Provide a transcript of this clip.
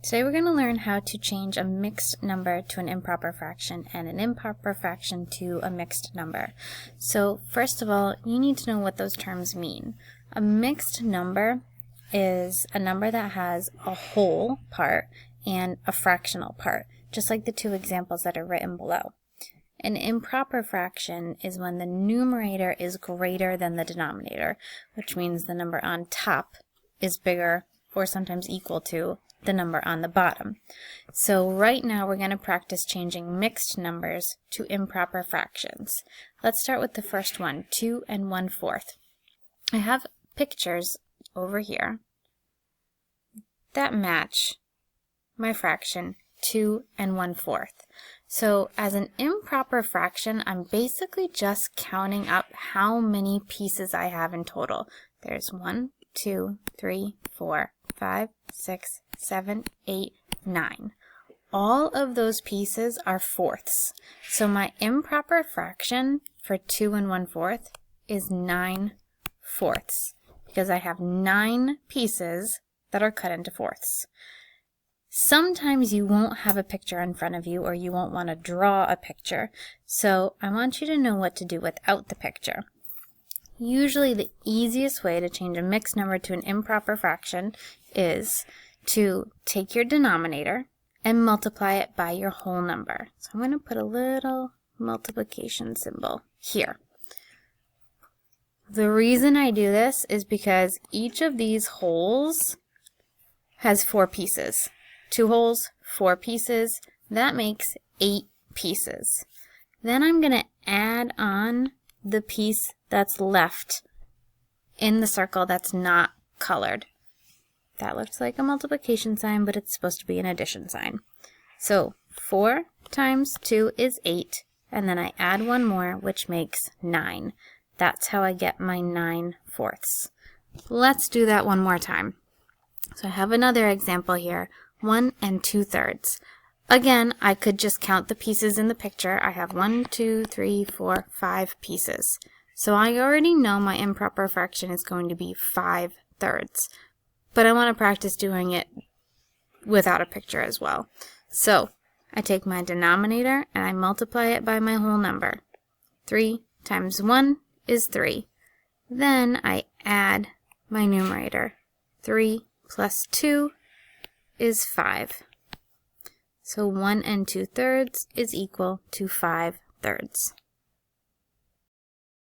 Today we're going to learn how to change a mixed number to an improper fraction and an improper fraction to a mixed number. So first of all, you need to know what those terms mean. A mixed number is a number that has a whole part and a fractional part, just like the two examples that are written below. An improper fraction is when the numerator is greater than the denominator, which means the number on top is bigger or sometimes equal to the number on the bottom. So right now we're going to practice changing mixed numbers to improper fractions. Let's start with the first one, 2 1/4. I have pictures over here that match my fraction 2 1/4. So as an improper fraction, I'm basically just counting up how many pieces I have in total. There's 1, 2, 3, 4, 5, 6, 7, 8, 9. All of those pieces are fourths. So my improper fraction for 2 1/4 is 9/4 because I have 9 pieces that are cut into fourths. Sometimes you won't have a picture in front of you or you won't want to draw a picture. So I want you to know what to do without the picture. Usually the easiest way to change a mixed number to an improper fraction is to take your denominator and multiply it by your whole number. So I'm going to put a little multiplication symbol here. The reason I do this is because each of these wholes has 4 pieces. 2 wholes, 4 pieces, that makes 8 pieces. Then I'm going to add on the piece that's left in the circle that's not colored. That looks like a multiplication sign, but it's supposed to be an addition sign. So 4 times 2 is 8, and then I add one more, which makes 9. That's how I get my 9/4. Let's do that one more time. So I have another example here, 1 2/3. Again, I could just count the pieces in the picture. I have 1, 2, 3, 4, 5 pieces. So I already know my improper fraction is going to be 5/3. But I want to practice doing it without a picture as well. So I take my denominator and I multiply it by my whole number. 3 times 1 is 3. Then I add my numerator. 3 plus 2 is 5. So 1 2/3 is equal to 5/3.